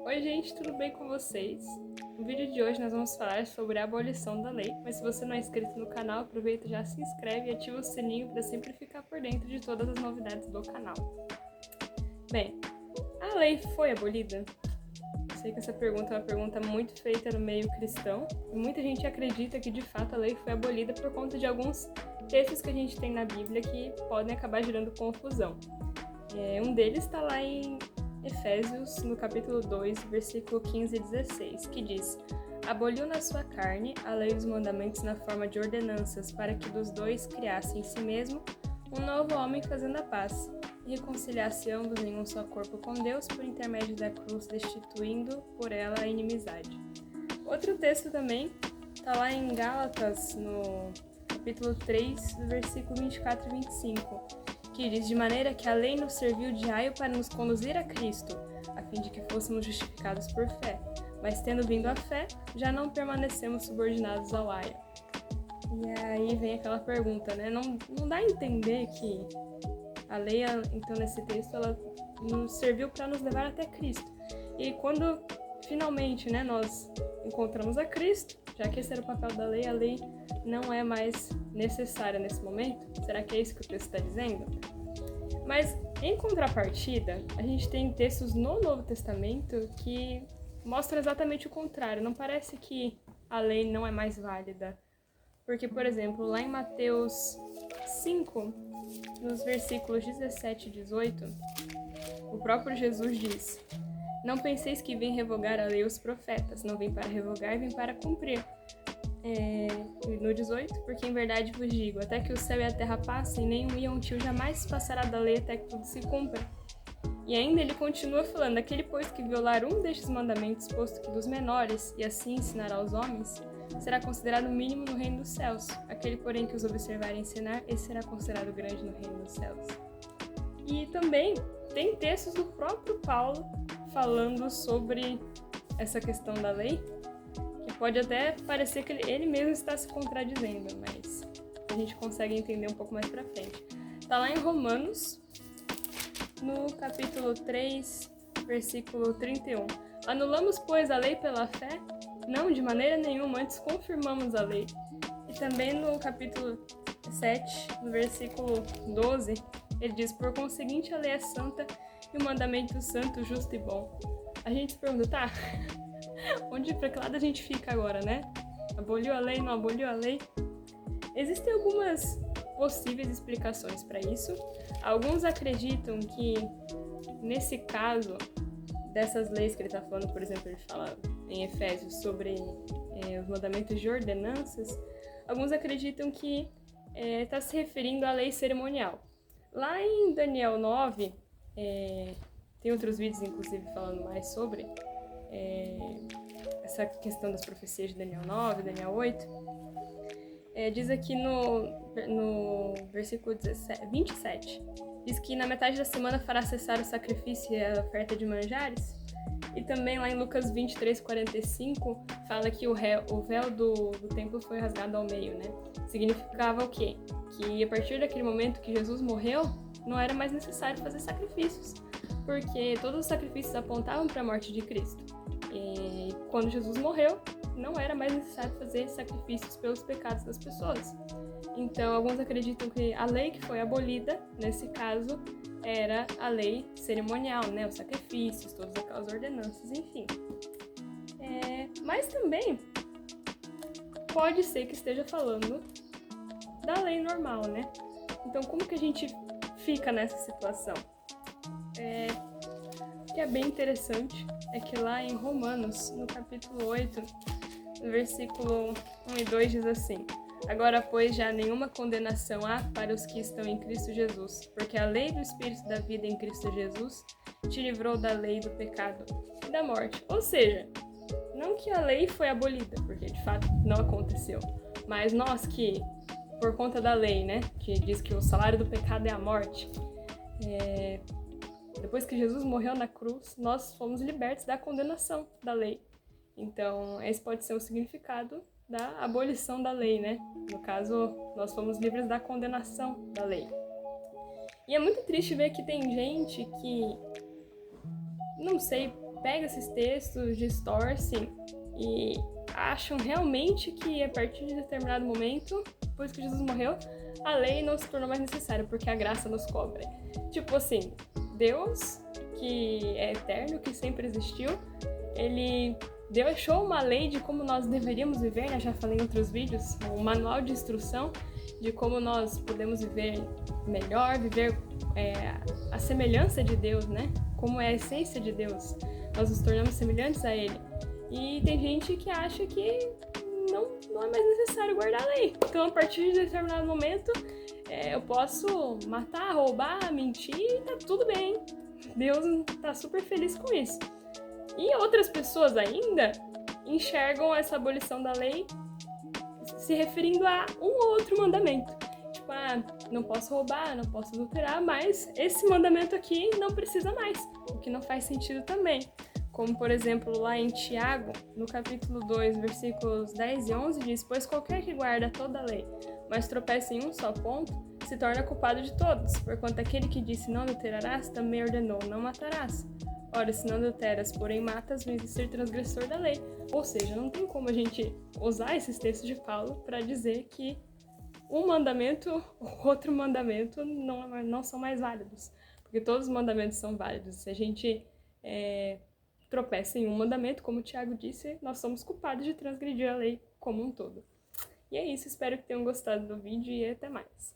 Oi gente, tudo bem com vocês? No vídeo de hoje nós vamos falar sobre a abolição da lei, mas se você não é inscrito no canal, aproveita e já se inscreve e ativa o sininho para sempre ficar por dentro de todas as novidades do canal. Bem, a lei foi abolida? Eu sei que essa pergunta é uma pergunta muito feita no meio cristão, e muita gente acredita que de fato a lei foi abolida por conta de alguns textos que a gente tem na Bíblia que podem acabar gerando confusão. Um deles está lá em Efésios, no capítulo 2, versículo 15 e 16, que diz: aboliu na sua carne a lei dos mandamentos na forma de ordenanças, para que dos dois criasse em si mesmo um novo homem fazendo a paz, e reconciliasse ambos em um só corpo com Deus por intermédio da cruz, destituindo por ela a inimizade. Outro texto também está lá em Gálatas, no capítulo 3, versículo 24 e 25, que diz: de maneira que a lei nos serviu de aio para nos conduzir a Cristo, a fim de que fôssemos justificados por fé. Mas tendo vindo a fé, já não permanecemos subordinados ao aio. E aí vem aquela pergunta, né? Não dá a entender que a lei, então nesse texto, ela nos serviu para nos levar até Cristo. E quando finalmente, né, nós encontramos a Cristo, já que esse era o papel da lei, a lei não é mais necessária nesse momento? Será que é isso que o texto está dizendo? Mas, em contrapartida, a gente tem textos no Novo Testamento que mostram exatamente o contrário. Não parece que a lei não é mais válida. Porque, por exemplo, lá em Mateus 5, nos versículos 17 e 18, o próprio Jesus diz: não penseis que vim revogar a lei e os profetas, não vim para revogar, vim para cumprir. No 18, porque em verdade vos digo, até que o céu e a terra passem, nenhum iontil jamais passará da lei até que tudo se cumpra. E ainda ele continua falando: aquele pois que violar um destes mandamentos, posto que dos menores, e assim ensinará aos homens, será considerado mínimo no reino dos céus. Aquele, porém, que os observar e ensinar, esse será considerado grande no reino dos céus. E também tem textos do próprio Paulo falando sobre essa questão da lei, que pode até parecer que ele mesmo está se contradizendo, mas a gente consegue entender um pouco mais pra frente. Tá lá em Romanos, no capítulo 3, versículo 31. Anulamos, pois, a lei pela fé? Não, de maneira nenhuma, antes confirmamos a lei. E também no capítulo 7, no versículo 12, ele diz: por conseguinte a lei é santa e o mandamento santo, justo e bom. A gente se pergunta, tá, pra que lado a gente fica agora, né? Aboliu a lei, não aboliu a lei? Existem algumas possíveis explicações para isso. Alguns acreditam que, nesse caso, dessas leis que ele está falando, por exemplo, ele fala em Efésios sobre os mandamentos de ordenanças, alguns acreditam que está se referindo à lei cerimonial. Lá em Daniel 9, tem outros vídeos, inclusive, falando mais sobre essa questão das profecias de Daniel 9, Daniel 8. Diz aqui no versículo 27, diz que na metade da semana fará cessar o sacrifício e a oferta de manjares. E também lá em Lucas 23:45 fala que o véu do templo foi rasgado ao meio, né? Significava o quê? Que a partir daquele momento que Jesus morreu, não era mais necessário fazer sacrifícios, porque todos os sacrifícios apontavam para a morte de Cristo. E quando Jesus morreu, não era mais necessário fazer sacrifícios pelos pecados das pessoas. Então, alguns acreditam que a lei que foi abolida, nesse caso, era a lei cerimonial, né? Os sacrifícios, todas aquelas ordenanças, enfim. Mas também pode ser que esteja falando da lei normal, né? Então, como que a gente fica nessa situação? O que é bem interessante é que lá em Romanos, no capítulo 8, no versículo 1 e 2 diz assim: agora, pois, já nenhuma condenação há para os que estão em Cristo Jesus, porque a lei do Espírito da vida em Cristo Jesus te livrou da lei do pecado e da morte. Ou seja, não que a lei foi abolida, porque de fato não aconteceu, mas nós que, por conta da lei, né, que diz que o salário do pecado é a morte, depois que Jesus morreu na cruz, nós fomos libertos da condenação da lei. Então, esse pode ser o significado da abolição da lei, né? No caso, nós fomos livres da condenação da lei. E é muito triste ver que tem gente que, não sei pegam esses textos, distorcem e acham realmente que a partir de determinado momento, depois que Jesus morreu, a lei não se tornou mais necessária, porque a graça nos cobre. Tipo assim, Deus, que é eterno, que sempre existiu, ele deixou uma lei de como nós deveríamos viver, né? Já falei em outros vídeos, um manual de instrução de como nós podemos viver melhor, viver a semelhança de Deus, né? Como é a essência de Deus. Nós nos tornamos semelhantes a Ele. E tem gente que acha que não é mais necessário guardar a lei. Então, a partir de determinado momento, eu posso matar, roubar, mentir e tá tudo bem. Deus tá super feliz com isso. E outras pessoas ainda enxergam essa abolição da lei se referindo a um ou outro mandamento. Tipo, não posso roubar, não posso adulterar, mas esse mandamento aqui não precisa mais, o que não faz sentido também. Como, por exemplo, lá em Tiago, no capítulo 2, versículos 10 e 11, diz: pois qualquer que guarda toda a lei, mas tropeça em um só ponto, se torna culpado de todos, porquanto aquele que disse não adulterarás, também ordenou não matarás. Ora, se não adulteras, porém matas, vens a ser transgressor da lei. Ou seja, não tem como a gente usar esses textos de Paulo para dizer que um mandamento ou outro mandamento não são mais válidos. Porque todos os mandamentos são válidos. Se a gente tropeça em um mandamento, como o Tiago disse, nós somos culpados de transgredir a lei como um todo. E é isso, espero que tenham gostado do vídeo e até mais.